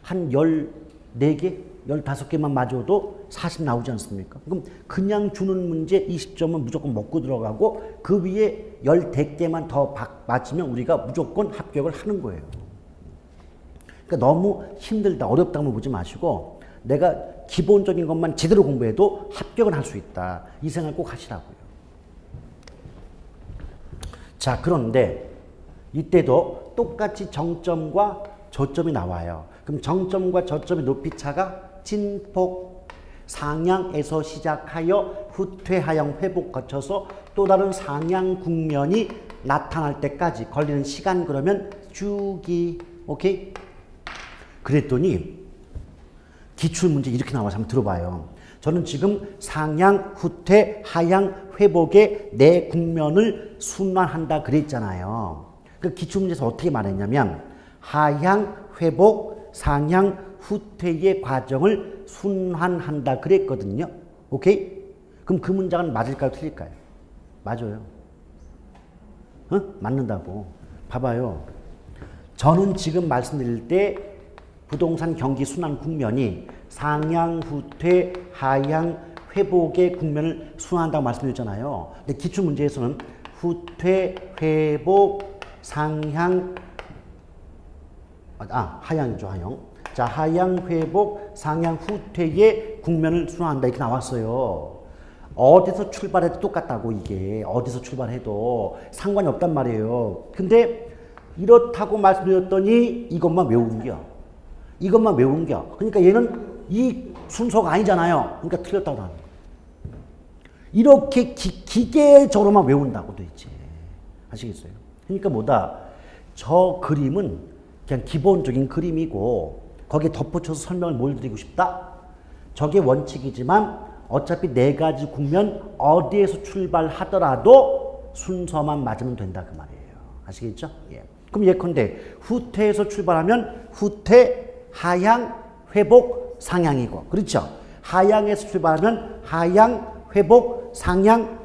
[SPEAKER 1] 한 14개? 15개만 맞아도 40 나오지 않습니까? 그럼 그냥 주는 문제 20점은 무조건 먹고 들어가고 그 위에 14개만 더 맞으면 우리가 무조건 합격을 하는 거예요. 그러니까 너무 힘들다, 어렵다고 보지 마시고 내가 기본적인 것만 제대로 공부해도 합격은 할 수 있다. 이 생각 꼭 하시라고요. 자, 그런데 이때도 똑같이 정점과 저점이 나와요. 그럼 정점과 저점의 높이차가 진폭, 상향에서 시작하여 후퇴, 하향, 회복 거쳐서 또 다른 상향 국면이 나타날 때까지 걸리는 시간 그러면 주기. 오케이? 그랬더니 기출문제 이렇게 나와서 한번 들어봐요. 저는 지금 상향, 후퇴, 하향, 회복의 네 국면을 순환한다 그랬잖아요. 그 기출문제에서 어떻게 말했냐면 하향, 회복, 상향, 후퇴의 과정을 순환한다 그랬거든요. 오케이? 그럼 그 문장은 맞을까요? 틀릴까요? 맞아요. 맞는다고. 봐봐요. 저는 지금 말씀드릴 때 부동산 경기 순환 국면이 상향, 후퇴, 하향, 회복의 국면을 순환한다고 말씀드렸잖아요. 근데 기출문제에서는 후퇴, 회복, 상향, 하향이죠, 하향. 자, 하향, 회복, 상향, 후퇴의 국면을 순환한다 이렇게 나왔어요. 어디서 출발해도 똑같다고 이게. 어디서 출발해도 상관이 없단 말이에요. 근데 이렇다고 말씀드렸더니 이것만 외우는겨. 이것만 외운겨. 그러니까 얘는 이 순서가 아니잖아요. 그러니까 틀렸다고 하는 거예요. 이렇게 기계적으로만 외운다고 돼 있지. 아시겠어요? 그러니까 뭐다? 저 그림은 그냥 기본적인 그림이고 거기에 덧붙여서 설명을 뭘 드리고 싶다? 저게 원칙이지만 어차피 네 가지 국면 어디에서 출발하더라도 순서만 맞으면 된다 그 말이에요. 아시겠죠? 예. 그럼 예컨대 후퇴에서 출발하면 후퇴, 하향, 회복, 상향이고 그렇죠? 하향에서 출발하면 하향, 회복, 상향,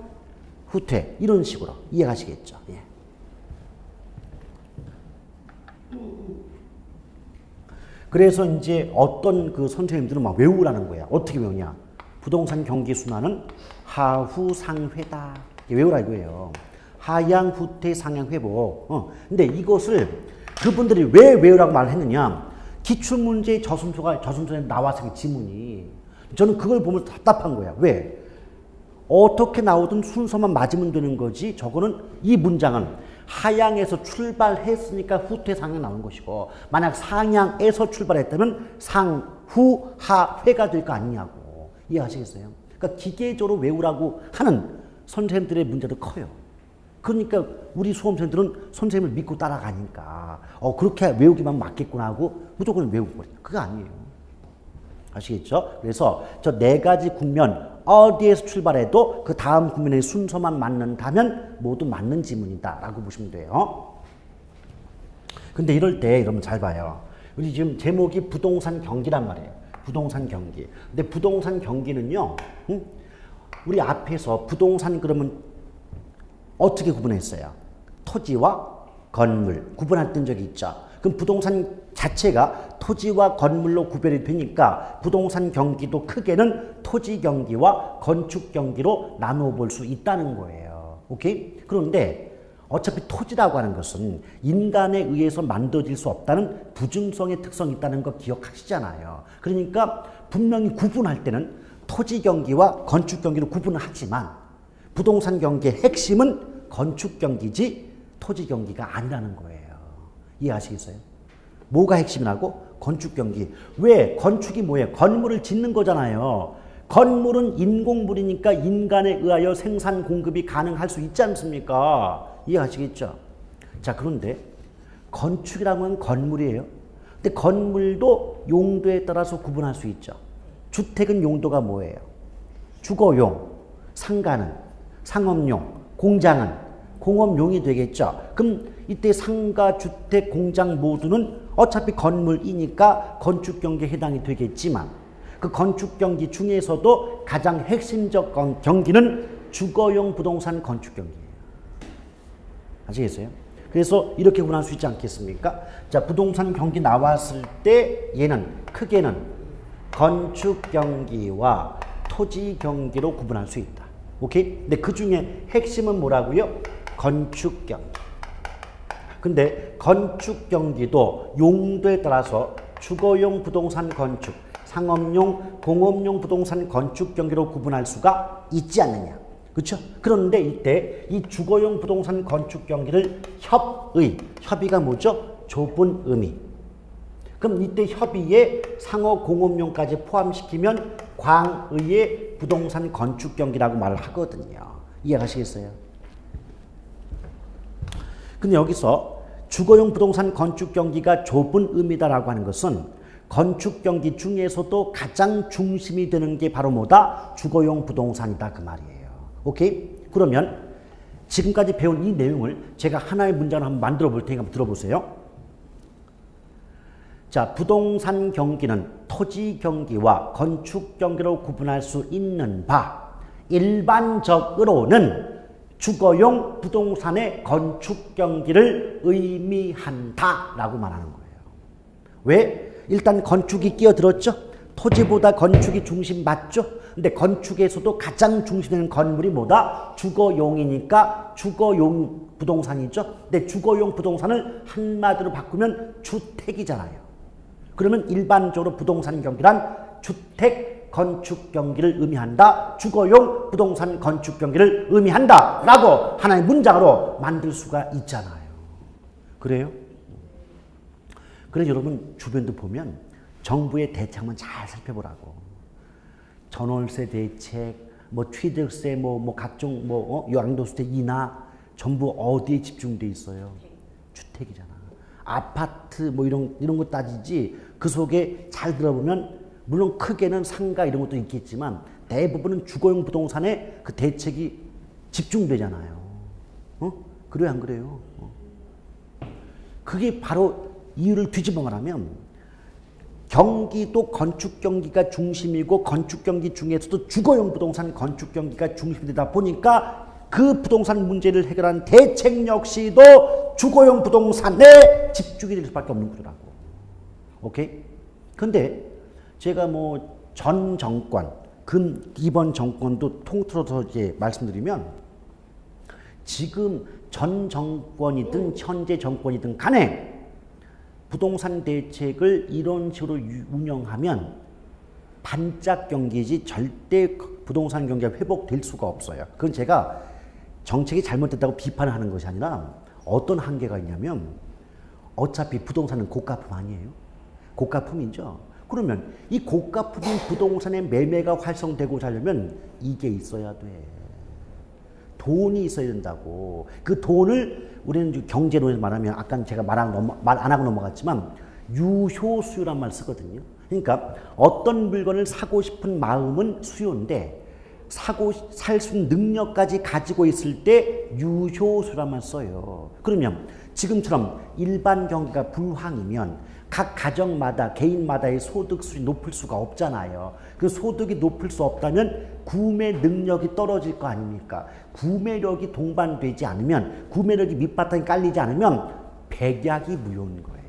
[SPEAKER 1] 후퇴 이런 식으로 이해가시겠죠? 예. 그래서 이제 어떤 그 선생님들은 막 외우라는 거야. 어떻게 외우냐? 부동산 경기 순환은 하후상회다. 외우라 이거예요. 하향, 후퇴, 상향, 회복. 근데 이것을 그분들이 왜 외우라고 말했느냐? 기출문제의 저순서에 나왔어요, 지문이. 저는 그걸 보면서 답답한 거야. 왜? 어떻게 나오든 순서만 맞으면 되는 거지. 저거는 이 문장은 하향에서 출발했으니까 후퇴, 상향 나온 것이고 만약 상향에서 출발했다면 상, 후, 하, 회가 될 거 아니냐고. 이해하시겠어요? 그러니까 기계적으로 외우라고 하는 선생님들의 문제도 커요. 그러니까 우리 수험생들은 선생님을 믿고 따라가니까 그렇게 외우기만 맞겠구나 하고 무조건 외우고 버려요. 그거 아니에요. 아시겠죠? 그래서 저 네 가지 국면 어디에서 출발해도 그 다음 국면의 순서만 맞는다면 모두 맞는 지문이다 라고 보시면 돼요. 근데 이럴 때 여러분 잘 봐요. 우리 지금 제목이 부동산 경기란 말이에요. 부동산 경기. 근데 부동산 경기는요, 우리 앞에서 부동산 그러면 어떻게 구분했어요? 토지와 건물 구분했던 적이 있죠. 그럼 부동산 자체가 토지와 건물로 구별이 되니까 부동산 경기도 크게는 토지 경기와 건축 경기로 나누어 볼 수 있다는 거예요. 오케이? 그런데 어차피 토지라고 하는 것은 인간에 의해서 만들어질 수 없다는 부증성의 특성이 있다는 거 기억하시잖아요. 그러니까 분명히 구분할 때는 토지 경기와 건축 경기로 구분을 하지만 부동산 경기의 핵심은 건축 경기지 토지 경기가 아니라는 거예요. 이해하시겠어요? 뭐가 핵심이라고? 건축 경기. 왜? 건축이 뭐예요? 건물을 짓는 거잖아요. 건물은 인공물이니까 인간에 의하여 생산 공급이 가능할 수 있지 않습니까? 이해하시겠죠? 자, 그런데 건축이라고 하면 건물이에요. 근데 건물도 용도에 따라서 구분할 수 있죠. 주택은 용도가 뭐예요? 주거용, 상가는 상업용, 공장은 공업용이 되겠죠. 그럼 이때 상가, 주택, 공장 모두는 어차피 건물이니까 건축 경기에 해당이 되겠지만 그 건축 경기 중에서도 가장 핵심적 경기는 주거용 부동산 건축 경기예요. 아시겠어요? 그래서 이렇게 구분할 수 있지 않겠습니까? 자, 부동산 경기 나왔을 때 얘는 크게는 건축 경기와 토지 경기로 구분할 수 있다. 오케이? 근데 그 중에 핵심은 뭐라고요? 건축 경기. 근데 건축 경기도 용도에 따라서 주거용 부동산 건축, 상업용, 공업용 부동산 건축 경기로 구분할 수가 있지 않느냐. 그렇죠? 그런데 이때 이 주거용 부동산 건축 경기를 협의가 뭐죠? 좁은 의미. 그럼 이때 협의에 상업 공업용까지 포함시키면 광의의 부동산 건축 경기라고 말을 하거든요. 이해가시겠어요? 근데 여기서 주거용 부동산 건축 경기가 좁은 의미다라고 하는 것은 건축 경기 중에서도 가장 중심이 되는 게 바로 뭐다? 주거용 부동산이다 그 말이에요. 오케이? 그러면 지금까지 배운 이 내용을 제가 하나의 문장을 한번 만들어 볼 테니까 한번 들어보세요. 자, 부동산 경기는 토지 경기와 건축 경기로 구분할 수 있는 바 일반적으로는 주거용 부동산의 건축 경기를 의미한다 라고 말하는 거예요. 왜? 일단 건축이 끼어들었죠? 토지보다 건축이 중심 맞죠? 근데 건축에서도 가장 중심되는 건물이 뭐다? 주거용이니까 주거용 부동산이죠? 근데 주거용 부동산을 한마디로 바꾸면 주택이잖아요. 그러면 일반적으로 부동산 경기란 주택 건축 경기를 의미한다. 주거용 부동산 건축 경기를 의미한다. 라고 하나의 문장으로 만들 수가 있잖아요. 그래요? 그래서 여러분 주변도 보면 정부의 대책 한번 잘 살펴보라고. 전월세 대책, 뭐 취득세, 뭐 각종 양도세 인하 전부 어디에 집중돼 있어요? 주택이잖아. 아파트 뭐 이런 거 따지지. 그 속에 잘 들어보면 물론 크게는 상가 이런 것도 있겠지만 대부분은 주거용 부동산에 그 대책이 집중되잖아요. 그래요, 안 그래요? 그게 바로 이유를 뒤집어 말하면 경기도 건축 경기가 중심이고 건축 경기 중에서도 주거용 부동산 건축 경기가 중심이 되다 보니까 그 부동산 문제를 해결하는 대책 역시도 주거용 부동산에 집중이 될 수밖에 없는 구조라고. 오케이? 근데 제가 뭐 전 정권, 이번 정권도 통틀어서 이제 말씀드리면 지금 전 정권이든 현재 정권이든 간에 부동산 대책을 이런 식으로 운영하면 반짝 경기지 절대 부동산 경기가 회복될 수가 없어요. 그건 제가 정책이 잘못됐다고 비판을 하는 것이 아니라 어떤 한계가 있냐면 어차피 부동산은 고가품 아니에요? 고가품이죠. 그러면 이 고가품인 부동산의 매매가 활성되고자 하려면 이게 있어야 돼. 돈이 있어야 된다고. 그 돈을 우리는 경제론에서 말하면 아까 제가 말 안 하고 넘어갔지만 유효수요란 말 쓰거든요. 그러니까 어떤 물건을 사고 싶은 마음은 수요인데 살 수 있는 능력까지 가지고 있을 때 유효수요란 말 써요. 그러면 지금처럼 일반 경기가 불황이면 각 가정마다 개인마다의 소득 수준이 높을 수가 없잖아요. 그 소득이 높을 수 없다면 구매 능력이 떨어질 거 아닙니까? 구매력이 동반되지 않으면 구매력이 밑바탕에 깔리지 않으면 백약이 무효인 거예요.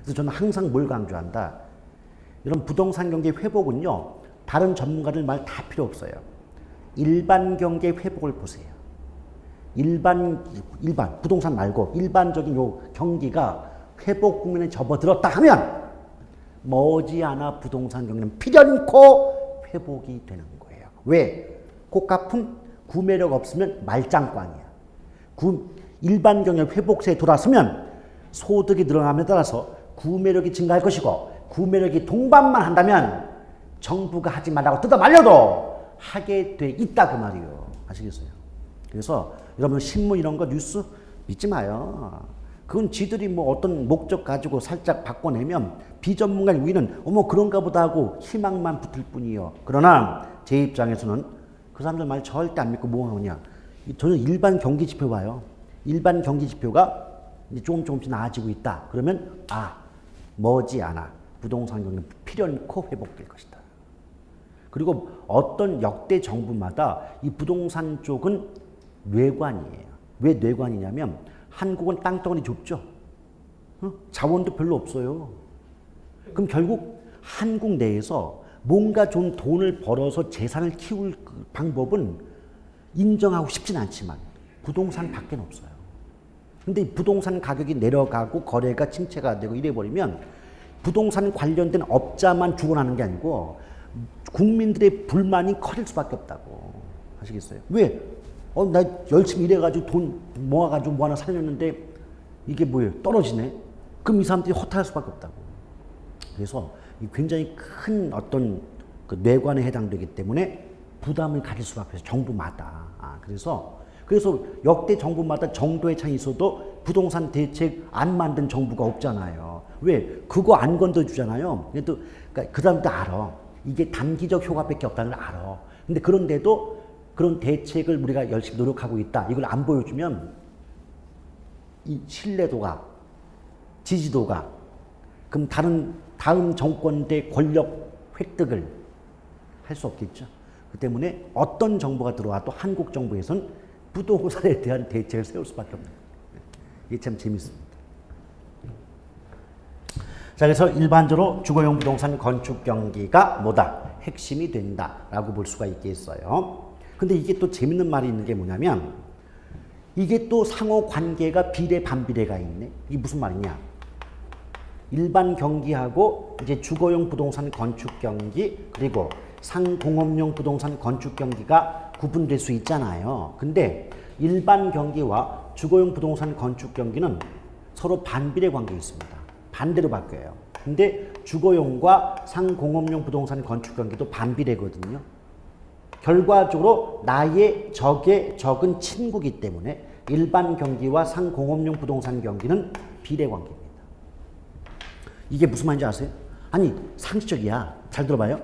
[SPEAKER 1] 그래서 저는 항상 뭘 강조한다. 이런 부동산 경기 회복은요. 다른 전문가들 말 다 필요 없어요. 일반 경기 회복을 보세요. 일반 부동산 말고 일반적인 요 경기가 회복 국면에 접어들었다 하면 머지않아 부동산 경기는 필연코 회복이 되는 거예요. 왜? 고가품 구매력 없으면 말짱꽝이야. 일반 경기 회복세에 돌아서면 소득이 늘어남에 따라서 구매력이 증가할 것이고 구매력이 동반만 한다면 정부가 하지 말라고 뜯어 말려도 하게 돼 있다 그 말이에요. 아시겠어요? 그래서 여러분 신문 이런 거 뉴스 믿지 마요. 그건 지들이 뭐 어떤 목적 가지고 살짝 바꿔내면 비전문가인 우리는 어머 그런가 보다 하고 희망만 붙을 뿐이에요. 그러나 제 입장에서는 그 사람들 말 절대 안 믿고 뭐 하느냐. 저는 일반 경기 지표 봐요. 일반 경기 지표가 이제 조금씩 나아지고 있다. 그러면 머지않아 부동산 경기는 필연코 회복될 것이다. 그리고 어떤 역대 정부마다 이 부동산 쪽은 뇌관이에요. 왜 뇌관이냐면 한국은 땅덩어리 좁죠. 자원도 별로 없어요. 그럼 결국 한국 내에서 뭔가 좀 돈을 벌어서 재산을 키울 방법은 인정하고 싶진 않지만 부동산 밖엔 없어요. 근데 부동산 가격이 내려가고 거래가 침체가 되고 이래버리면 부동산 관련된 업자만 죽어나는 게 아니고 국민들의 불만이 커질 수밖에 없다고. 아시겠어요? 왜? 나 열심히 일해가지고 돈 모아가지고 뭐 하나 살렸는데 이게 뭐예요? 떨어지네? 그럼 이 사람들이 허탈할 수밖에 없다고. 그래서 굉장히 큰 어떤 그 뇌관에 해당되기 때문에 부담을 가질 수밖에 없어요. 정부마다. 그래서 역대 정부마다 정도의 차이 있어도 부동산 대책 안 만든 정부가 없잖아요. 왜? 그거 안 건드려주잖아요. 그러니까 그 사람도 알아. 이게 단기적 효과밖에 없다는 걸 알아. 근데 그런데도 그런 대책을 우리가 열심히 노력하고 있다. 이걸 안 보여주면 이 신뢰도가, 지지도가, 그럼 다음 정권 대 권력 획득을 할 수 없겠죠. 그 때문에 어떤 정부가 들어와도 한국 정부에서는 부동산에 대한 대책을 세울 수밖에 없는 거예요. 이게 참 재밌습니다. 자, 그래서 일반적으로 주거용 부동산 건축 경기가 뭐다? 핵심이 된다라고 볼 수가 있겠어요. 근데 이게 또 재밌는 말이 있는 게 뭐냐면 이게 또 상호 관계가 비례 반비례가 있네. 이게 무슨 말이냐? 일반 경기하고 이제 주거용 부동산 건축 경기 그리고 상공업용 부동산 건축 경기가 구분될 수 있잖아요. 근데 일반 경기와 주거용 부동산 건축 경기는 서로 반비례 관계가 있습니다. 반대로 바뀌어요. 근데 주거용과 상공업용 부동산 건축 경기도 반비례거든요. 결과적으로 나의 적의 적은 친구이기 때문에 일반 경기와 상공업용 부동산 경기는 비례 관계입니다. 이게 무슨 말인지 아세요? 아니, 상식적이야. 잘 들어봐요.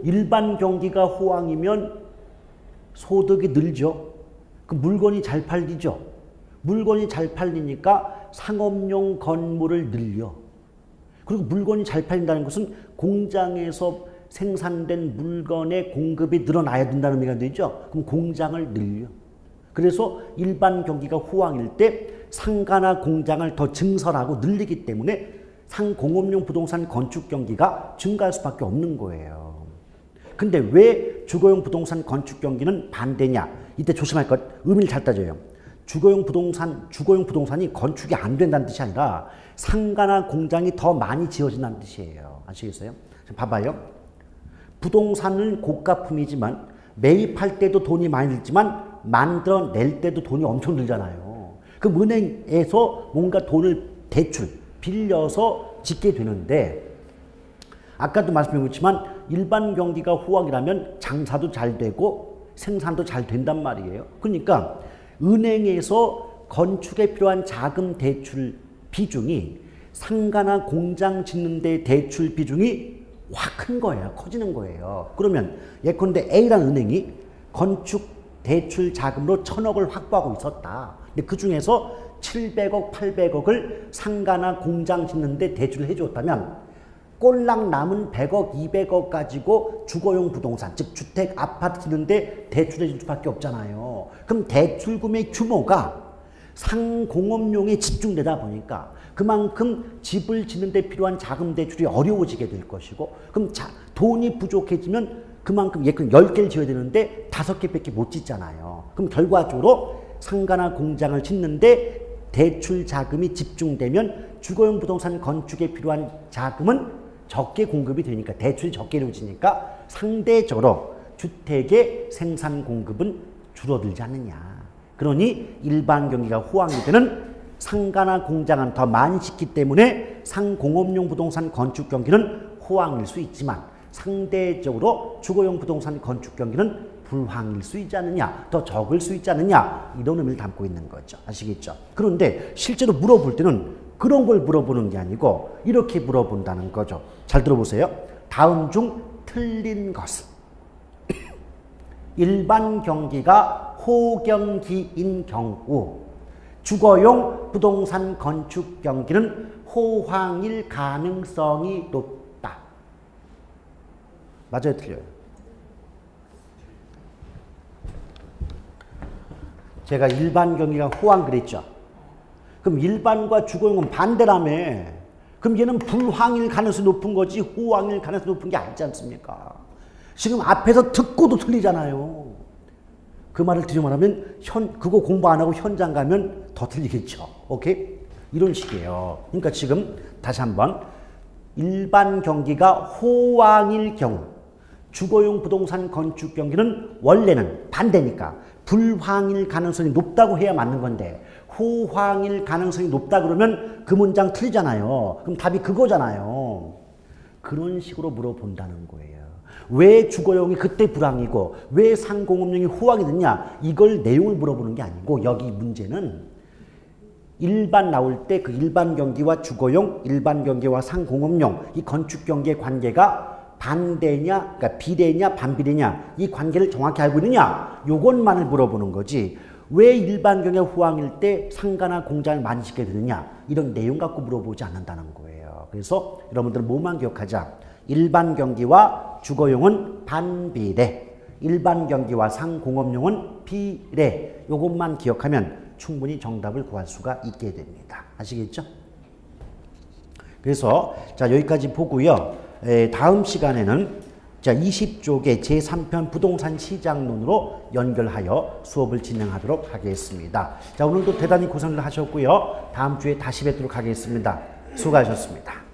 [SPEAKER 1] 일반 경기가 호황이면 소득이 늘죠. 그 물건이 잘 팔리죠. 물건이 잘 팔리니까 상업용 건물을 늘려. 그리고 물건이 잘 팔린다는 것은 공장에서 생산된 물건의 공급이 늘어나야 된다는 의미가 되죠. 그럼 공장을 늘려. 그래서 일반 경기가 호황일 때 상가나 공장을 더 증설하고 늘리기 때문에 상공업용 부동산 건축 경기가 증가할 수밖에 없는 거예요. 근데 왜 주거용 부동산 건축 경기는 반대냐? 이때 조심할 것, 의미를 잘 따져요. 주거용 부동산이 건축이 안 된다는 뜻이 아니라 상가나 공장이 더 많이 지어진다는 뜻이에요. 아시겠어요? 봐봐요. 부동산은 고가품이지만 매입할 때도 돈이 많이 들지만 만들어낼 때도 돈이 엄청 들잖아요. 그럼 은행에서 뭔가 돈을 대출, 빌려서 짓게 되는데 아까도 말씀드렸지만 일반 경기가 호황이라면 장사도 잘 되고 생산도 잘 된단 말이에요. 그러니까 은행에서 건축에 필요한 자금 대출 비중이 상가나 공장 짓는 데 대출 비중이 확 큰 거예요. 커지는 거예요. 그러면 예컨대 A라는 은행이 건축 대출 자금으로 1,000억을 확보하고 있었다. 근데 그 중에서 700억, 800억을 상가나 공장 짓는 데 대출을 해주었다면 꼴랑 남은 100억, 200억 가지고 주거용 부동산, 즉 주택, 아파트 짓는 데 대출해 줄 수밖에 없잖아요. 그럼 대출금의 규모가 상공업용에 집중되다 보니까 그만큼 집을 짓는 데 필요한 자금 대출이 어려워지게 될 것이고 그럼 돈이 부족해지면 그만큼 예컨 10개를 지어야 되는데 5개밖에 못 짓잖아요. 그럼 결과적으로 상가나 공장을 짓는데 대출 자금이 집중되면 주거용 부동산 건축에 필요한 자금은 적게 공급이 되니까 대출이 적게 이루어지니까 상대적으로 주택의 생산 공급은 줄어들지 않느냐. 그러니 일반 경기가 호황일 때는 상가나 공장은 더 많이 짓기 때문에 상공업용 부동산 건축 경기는 호황일 수 있지만 상대적으로 주거용 부동산 건축 경기는 불황일 수 있지 않느냐, 더 적을 수 있지 않느냐 이런 의미를 담고 있는 거죠. 아시겠죠? 그런데 실제로 물어볼 때는 그런 걸 물어보는 게 아니고 이렇게 물어본다는 거죠. 잘 들어보세요. 다음 중 틀린 것은 일반 경기가 호경기인 경우 주거용 부동산 건축 경기는 호황일 가능성이 높다. 맞아요, 틀려요? 제가 일반 경기가 호황 그랬죠. 그럼 일반과 주거용은 반대라며. 그럼 얘는 불황일 가능성이 높은 거지 호황일 가능성이 높은 게 아니지 않습니까? 지금 앞에서 듣고도 틀리잖아요. 그 말을 드리고 말하면 그거 공부 안 하고 현장 가면 더 틀리겠죠. 오케이? 이런 식이에요. 그러니까 지금 다시 한번 일반 경기가 호황일 경우 주거용 부동산 건축 경기는 원래는 반대니까 불황일 가능성이 높다고 해야 맞는 건데 호황일 가능성이 높다 그러면 그 문장 틀리잖아요. 그럼 답이 그거잖아요. 그런 식으로 물어본다는 거예요. 왜 주거용이 그때 불황이고 왜 상공업용이 호황이 됐냐 이걸 내용을 물어보는 게 아니고 여기 문제는 일반 나올 때 그 일반 경기와 주거용, 일반 경기와 상공업용 이 건축 경기의 관계가 반대냐, 그러니까 비례냐, 반비례냐 이 관계를 정확히 알고 있느냐 요것만을 물어보는 거지 왜 일반 경기가 호황일 때 상가나 공장을 많이 짓게 되느냐 이런 내용 갖고 물어보지 않는다는 거예요. 그래서 여러분들은 뭐만 기억하자. 일반 경기와 주거용은 반비례, 일반 경기와 상공업용은 비례. 요것만 기억하면 충분히 정답을 구할 수가 있게 됩니다. 아시겠죠? 그래서 자 여기까지 보고요. 다음 시간에는 자 20쪽의 제3편 부동산 시장론으로 연결하여 수업을 진행하도록 하겠습니다. 자 오늘도 대단히 고생을 하셨고요. 다음 주에 다시 뵙도록 하겠습니다. 수고하셨습니다.